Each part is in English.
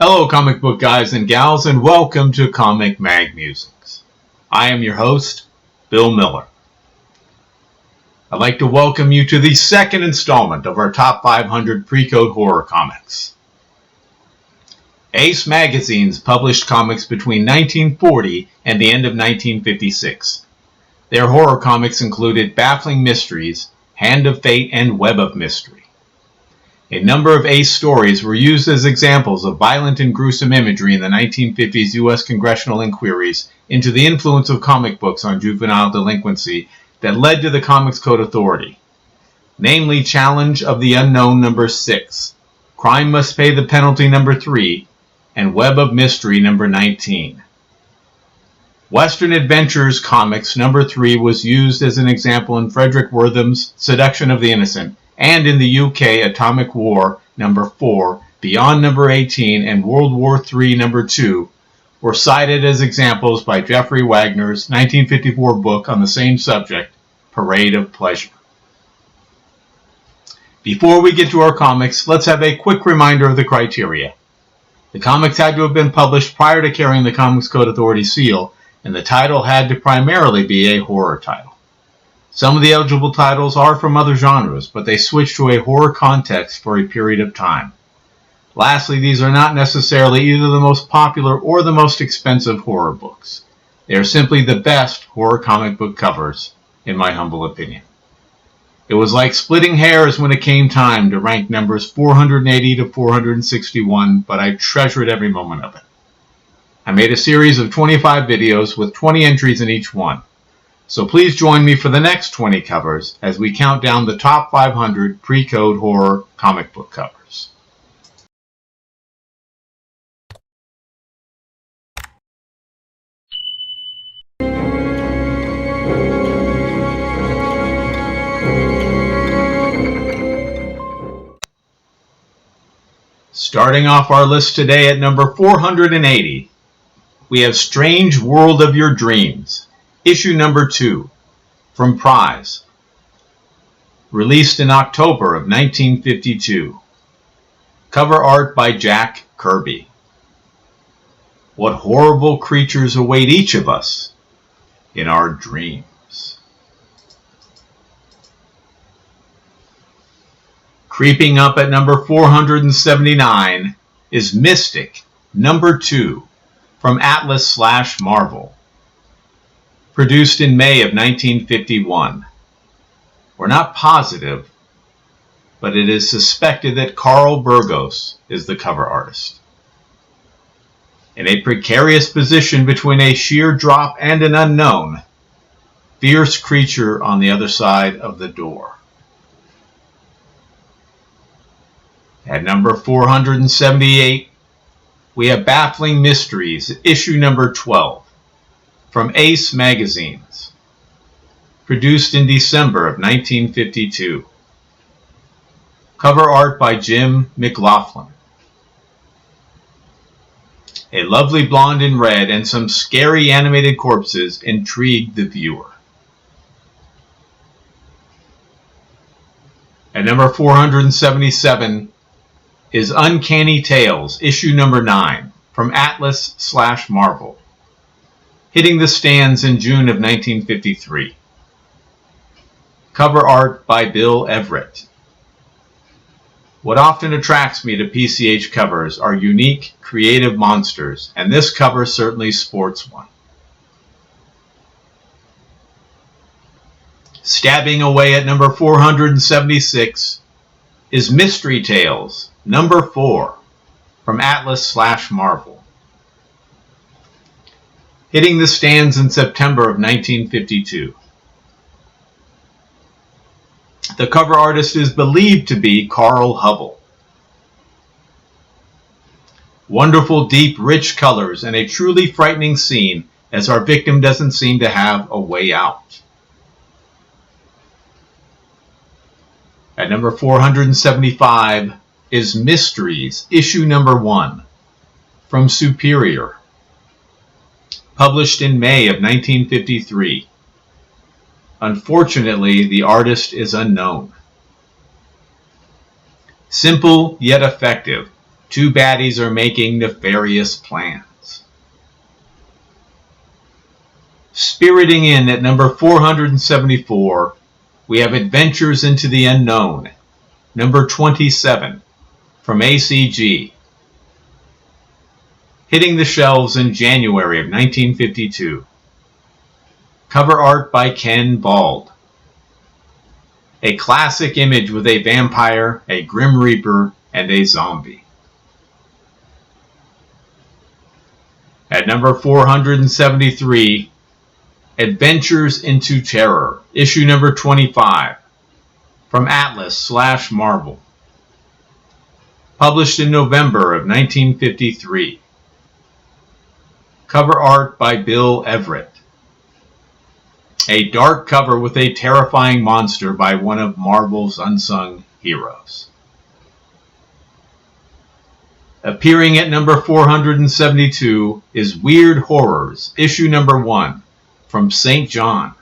Hello comic book guys and gals, and welcome to Comic Mag Musings. I am your host, Bill Miller. I'd like to welcome you to the second installment of our Top 500 Pre-Code Horror Comics. Ace magazines published comics between 1940 and the end of 1956. Their horror comics included Baffling Mysteries, Hand of Fate, and Web of Mystery. A number of Ace stories were used as examples of violent and gruesome imagery in the 1950s U.S. congressional inquiries into the influence of comic books on juvenile delinquency that led to the Comics Code Authority, namely Challenge of the Unknown No. 6, Crime Must Pay the Penalty No. 3, and Web of Mystery No. 19. Western Adventures Comics No. 3 was used as an example in Frederick Wortham's Seduction of the Innocent, and in the UK, Atomic War No. 4, Beyond No. 18, and World War III No. 2 were cited as examples by Jeffrey Wagner's 1954 book on the same subject, Parade of Pleasure. Before we get to our comics, let's have a quick reminder of the criteria. The comics had to have been published prior to carrying the Comics Code Authority seal, and the title had to primarily be a horror title. Some of the eligible titles are from other genres, but they switch to a horror context for a period of time. Lastly, these are not necessarily either the most popular or the most expensive horror books. They are simply the best horror comic book covers, in my humble opinion. It was like splitting hairs when it came time to rank numbers 480 to 461, but I treasured every moment of it. I made a series of 25 videos with 20 entries in each one. So please join me for the next 20 covers as we count down the top 500 pre-code horror comic book covers. Starting off our list today at number 480, we have Strange World of Your Dreams, issue number 2, from Prize, released in October of 1952. Cover art by Jack Kirby. What horrible creatures await each of us in our dreams? Creeping up at number 479 is Mystic, number 2, from Atlas/Marvel. Produced in May of 1951. We're not positive, but it is suspected that Carl Burgos is the cover artist. In a precarious position between a sheer drop and an unknown, fierce creature on the other side of the door. At number 478, we have Baffling Mysteries, issue number 12. From Ace magazines, produced in December of 1952. Cover art by Jim McLaughlin. A lovely blonde in red and some scary animated corpses intrigue the viewer. At number 477 is Uncanny Tales, issue number 9, from Atlas/Marvel. Hitting the stands in June of 1953. Cover art by Bill Everett. What often attracts me to PCH covers are unique, creative monsters, and this cover certainly sports one. Stabbing away at number 476 is Mystery Tales, number 4, from Atlas/Marvel. Hitting the stands in September of 1952. The cover artist is believed to be Carl Hubble. Wonderful, deep, rich colors and a truly frightening scene as our victim doesn't seem to have a way out. At number 475 is Mysteries, issue number 1, from Superior. Published in May of 1953. Unfortunately, the artist is unknown. Simple yet effective, two baddies are making nefarious plans. Spiriting in at number 474, we have Adventures into the Unknown, number 27, from ACG. Hitting the shelves in January of 1952. Cover art by Ken Bald. A classic image with a vampire, a grim reaper, and a zombie. At number 473, Adventures into Terror, issue number 25, from Atlas/Marvel. Published in November of 1953. Cover art by Bill Everett. A dark cover with a terrifying monster by one of Marvel's unsung heroes. Appearing at number 472 is Weird Horrors, issue number 1, from St. John.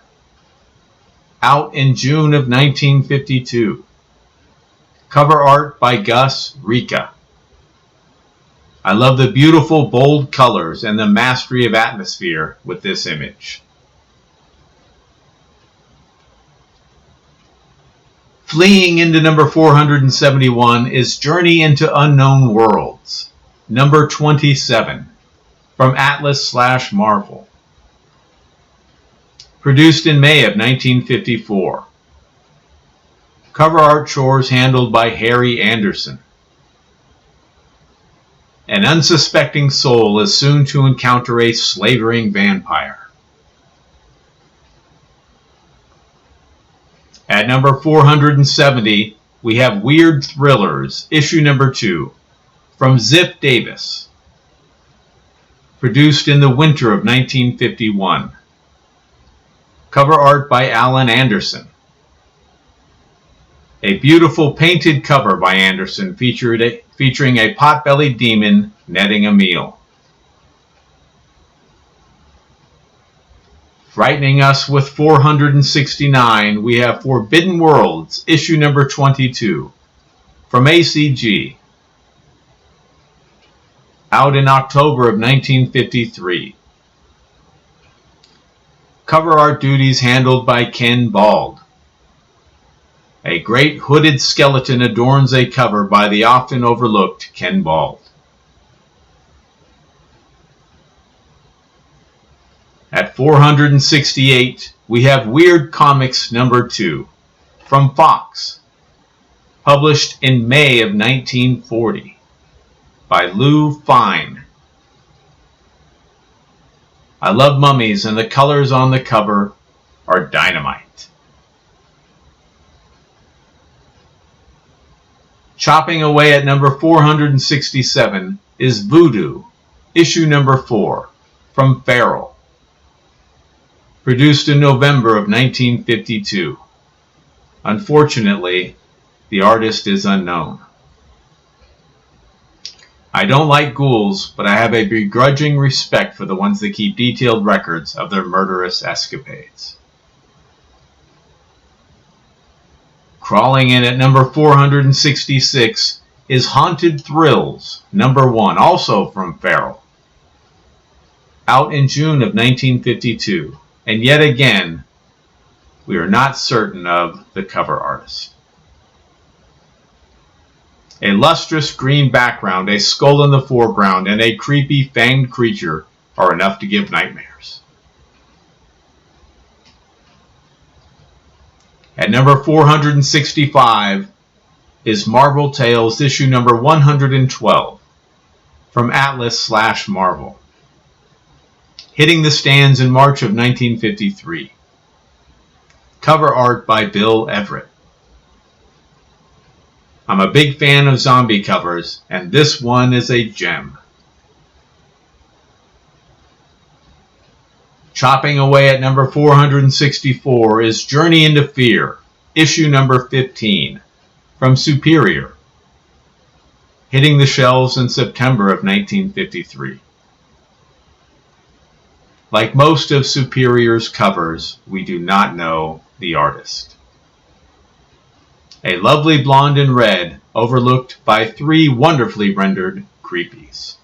Out in June of 1952. Cover art by Gus Rika. I love the beautiful, bold colors and the mastery of atmosphere with this image. Fleeing into number 471 is Journey into Unknown Worlds, number 27, from Atlas/Marvel. Produced in May of 1954. Cover art chores handled by Harry Anderson. An unsuspecting soul is soon to encounter a slavering vampire. At number 470, we have Weird Thrillers, issue number 2, from Zip Davis. Produced in the winter of 1951. Cover art by Alan Anderson. A beautiful painted cover by Anderson featuring a pot-bellied demon netting a meal. Frightening us with 469, we have Forbidden Worlds, issue number 22, from ACG. Out in October of 1953. Cover art duties handled by Ken Bald. A great hooded skeleton adorns a cover by the often overlooked Ken Bald. At 468, we have Weird Comics number 2, from Fox, published in May of 1940, by Lou Fine. I love mummies, and the colors on the cover are dynamite. Chopping away at number 467 is Voodoo, issue number 4, from Feral. Produced in November of 1952. Unfortunately, the artist is unknown. I don't like ghouls, but I have a begrudging respect for the ones that keep detailed records of their murderous escapades. Crawling in at number 466 is Haunted Thrills, number 1, also from Feral. Out in June of 1952. And yet again, we are not certain of the cover artist. A lustrous green background, a skull in the foreground, and a creepy fanged creature are enough to give nightmares. At number 465 is Marvel Tales, issue number 112, from Atlas/Marvel. Hitting the stands in March of 1953. Cover art by Bill Everett. I'm a big fan of zombie covers, and this one is a gem. Chopping away at number 464 is Journey into Fear, issue number 15, from Superior. Hitting the shelves in September of 1953. Like most of Superior's covers, we do not know the artist. A lovely blonde in red overlooked by 3 wonderfully rendered creepies.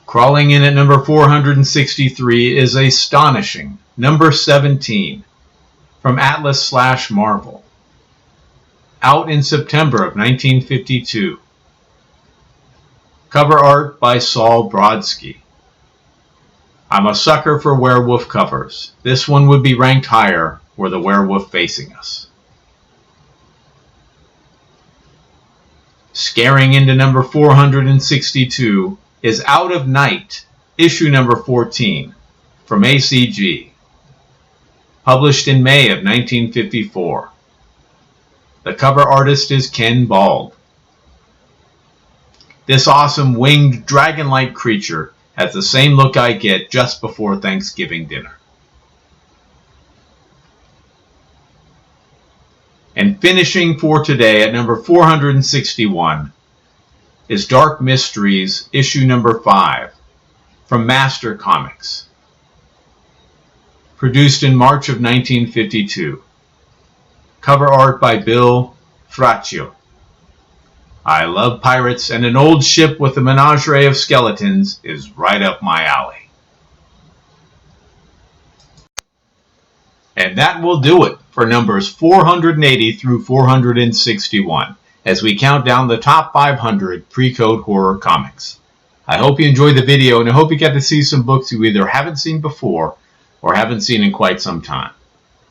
Crawling in at number 463 is Astonishing, number 17, from Atlas/Marvel. Out in September of 1952. Cover art by Saul Brodsky. I'm a sucker for werewolf covers. This one would be ranked higher were the werewolf facing us. Scaring into number 462 is Out of Night, issue number 14, from ACG. Published in May of 1954. The cover artist is Ken Bald. This awesome winged dragon-like creature has the same look I get just before Thanksgiving dinner. And finishing for today at number 461 is Dark Mysteries, issue number 5, from Master Comics. Produced in March of 1952. Cover art by Bill Fraccio. I love pirates, and an old ship with a menagerie of skeletons is right up my alley. And that will do it for numbers 480 through 461 as we count down the top 500 pre-code horror comics. I hope you enjoyed the video, and I hope you get to see some books you either haven't seen before or haven't seen in quite some time.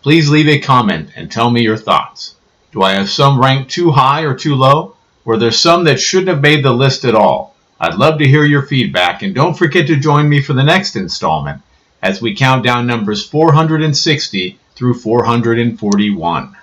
Please leave a comment and tell me your thoughts. Do I have some ranked too high or too low? Were there some that shouldn't have made the list at all? I'd love to hear your feedback, and don't forget to join me for the next installment as we count down numbers 460 through 441.